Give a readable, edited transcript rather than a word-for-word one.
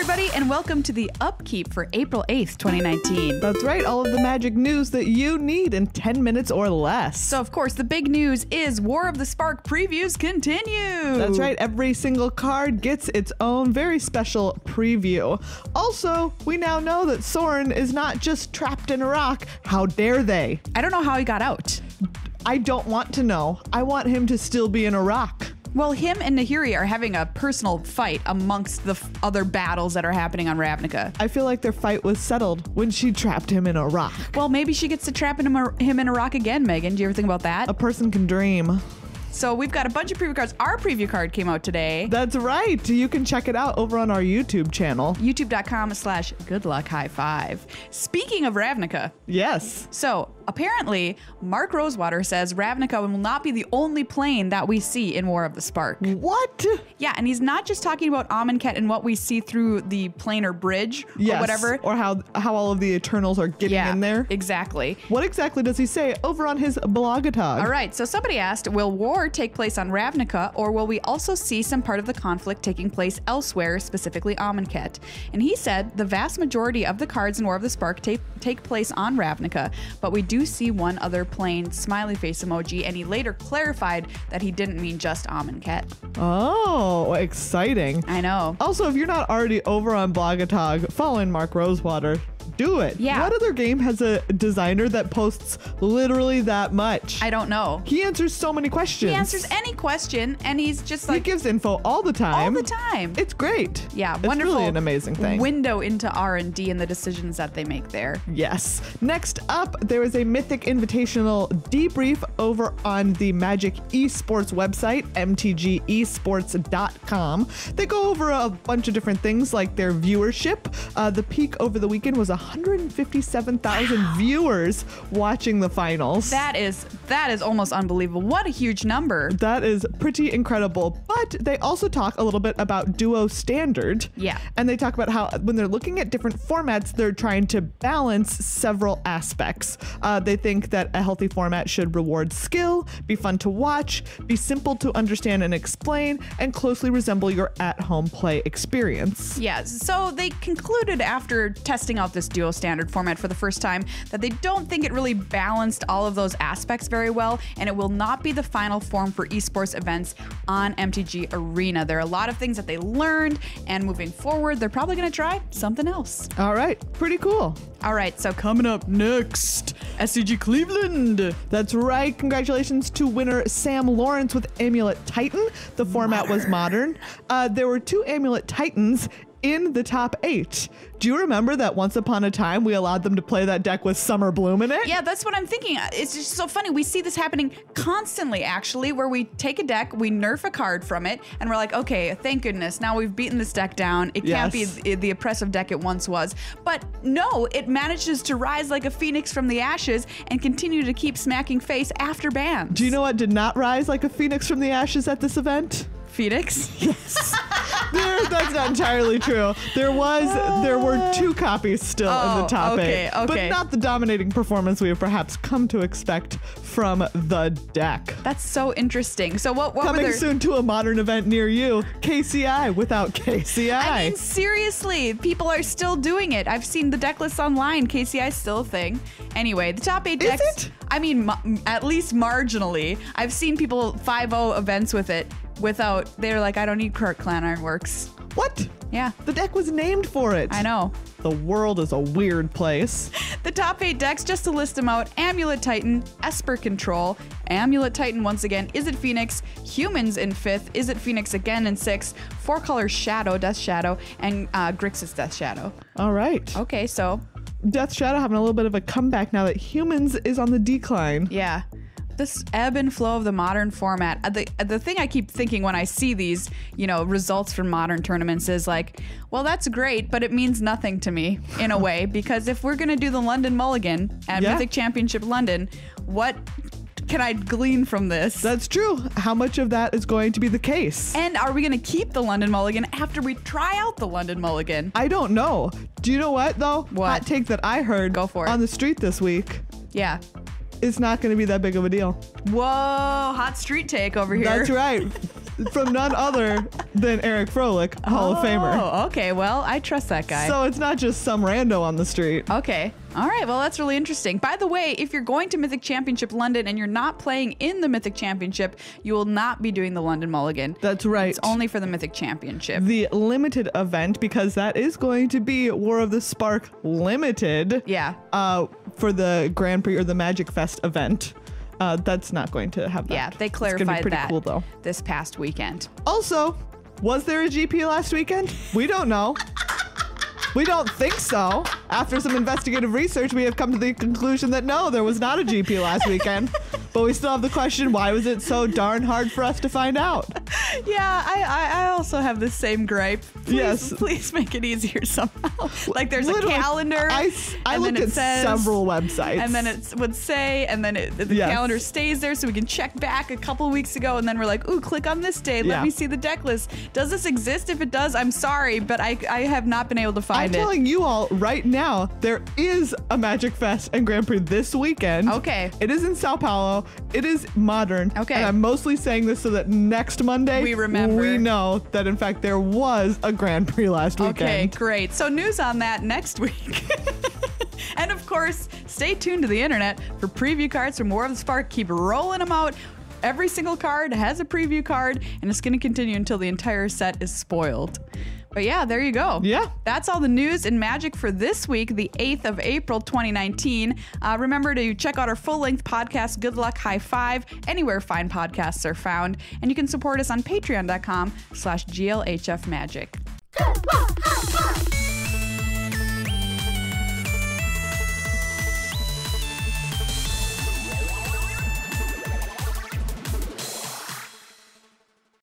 everybody, and welcome to the Upkeep for April 8th, 2019. That's right, all of the Magic news that you need in 10 minutes or less. So, of course, the big news is War of the Spark previews continue. That's right, every single card gets its own very special preview. Also, we now know that Soren is not just trapped in a rock. How dare they? I don't know how he got out. I don't want to know. I want him to still be in a rock. Well, him and Nahiri are having a personal fight amongst the other battles that are happening on Ravnica. I feel like their fight was settled when she trapped him in a rock. Well, maybe she gets to trap him in a rock again, Megan. Do you ever think about that? A person can dream. So we've got a bunch of preview cards. Our preview card came out today. That's right. You can check it out over on our YouTube channel. YouTube.com/goodluckhighfive. Speaking of Ravnica. Yes. So apparently, Mark Rosewater says Ravnica will not be the only plane that we see in War of the Spark. What? Yeah, and he's not just talking about Amonkhet and what we see through the planar bridge or whatever. Or how all of the Eternals are getting in there. Exactly. What exactly does he say over on his blogatog? All right, so somebody asked, will war take place on Ravnica, or will we also see some part of the conflict taking place elsewhere, specifically Amonkhet? And he said the vast majority of the cards in War of the Spark take place on Ravnica, but we do see one other plane, smiley face emoji, and he later clarified that he didn't mean just Amonkhet. Oh, exciting. I know. Also, if you're not already over on blogatog following Mark Rosewater, do it. Yeah. What other game has a designer that posts literally that much? I don't know. He answers so many questions. He answers any question, and he's just like... He gives info all the time. All the time. It's great. Yeah, it's wonderful. Really an amazing thing. Window into R&D and the decisions that they make there. Yes. Next up, there is a Mythic Invitational debrief over on the Magic Esports website, mtgesports.com. They go over a bunch of different things like their viewership. The peak over the weekend was 157,000 viewers watching the finals. That is almost unbelievable. What a huge number. That is pretty incredible. But they also talk a little bit about Duo Standard. Yeah. And they talk about how when they're looking at different formats, they're trying to balance several aspects. They think that a healthy format should reward skill, be fun to watch, be simple to understand and explain, and closely resemble your at-home play experience. Yeah, so they concluded after testing out this Duo Standard format for the first time that they don't think it really balanced all of those aspects very well, and it will not be the final form for esports events on MTG Arena. There are a lot of things that they learned, and moving forward, they're probably going to try something else. All right, pretty cool. All right, so coming up next, SCG Cleveland. That's right. Congratulations to winner Sam Lawrence with Amulet Titan. The format was modern. There were 2 Amulet Titans in the top 8. Do you remember that once upon a time we allowed them to play that deck with Summer Bloom in it? Yeah, that's what I'm thinking. It's just so funny. We see this happening constantly, actually, where we take a deck, we nerf a card from it, and we're like, okay, thank goodness, now we've beaten this deck down. It can't be the oppressive deck it once was. But no, it manages to rise like a phoenix from the ashes and continue to keep smacking face after bans. Do you know what did not rise like a phoenix from the ashes at this event? Phoenix? Yes. That's not entirely true. There were 2 copies still in the top 8, but not the dominating performance we have perhaps come to expect from the deck. That's so interesting. So what coming were there? Soon to a modern event near you, KCI without KCI. I mean, seriously, people are still doing it. I've seen the deck lists online. KCI is still a thing. Anyway, the top 8 decks. Is it? I mean, at least marginally. I've seen people 5-0 events with it. They're like, I don't need Kirk Clan Ironworks. What? Yeah. The deck was named for it. I know. The world is a weird place. The top 8 decks, just to list them out: Amulet Titan, Esper Control, Amulet Titan once again, Is It Phoenix, Humans in 5th, Is It Phoenix again in 6th, 4-color Shadow, Death Shadow, and Grixis Death Shadow. All right. Okay, so. Death Shadow having a little bit of a comeback now that Humans is on the decline. Yeah. This ebb and flow of the modern format. The thing I keep thinking when I see these, results from modern tournaments is like, well, that's great, but it means nothing to me in a way, because if we're going to do the London Mulligan at Mythic Championship London, what can I glean from this? That's true. How much of that is going to be the case? And are we going to keep the London Mulligan after we try out the London Mulligan? I don't know. Do you know what, though? What? Hot take that I heard Go for it. on the street this week. Yeah. It's not going to be that big of a deal. Whoa, hot street take over here. That's right. from none other than Eric Froelich, Hall of Famer. Oh, okay. Well, I trust that guy. So it's not just some rando on the street. Okay. All right. Well, that's really interesting. By the way, if you're going to Mythic Championship London and you're not playing in the Mythic Championship, you will not be doing the London Mulligan. That's right. It's only for the Mythic Championship. The limited event, because that is going to be War of the Spark Limited. Yeah. For the Grand Prix or the Magic Fest event. That's not going to have that. Yeah, they It's clarified gonna be pretty that cool, though. this past weekend. Also, was there a GP last weekend? We don't know. We don't think so. After some investigative research, we have come to the conclusion that no, there was not a GP last weekend. But we still have the question, why was it so darn hard for us to find out? Yeah, I also have the same gripe. Please, Yes. Please make it easier somehow. Like there's Literally, a calendar. I and looked then at it says, several websites. and then it would say, and then the Yes. calendar stays there so we can check back a couple weeks ago, and then we're like, ooh, click on this day. Let Yeah. me see the deck list. Does this exist? If it does, I'm sorry, but I have not been able to I'm find it. telling you all right now, there is a Magic Fest and Grand Prix this weekend. Okay. It is in Sao Paulo. It is modern. Okay. And I'm mostly saying this so that next Monday We remember. we know that in fact there was a Grand Prix last weekend. Okay, great. So news on that next week. And of course, stay tuned to the internet for preview cards from War of the Spark. Keep rolling them out. Every single card has a preview card, and it's going to continue until the entire set is spoiled. But yeah, there you go. Yeah. That's all the news in Magic for this week, the 8th of April, 2019. Remember to check out our full-length podcast, Good Luck High Five, anywhere fine podcasts are found. And you can support us on patreon.com/GLHFMagic. Good luck, high five.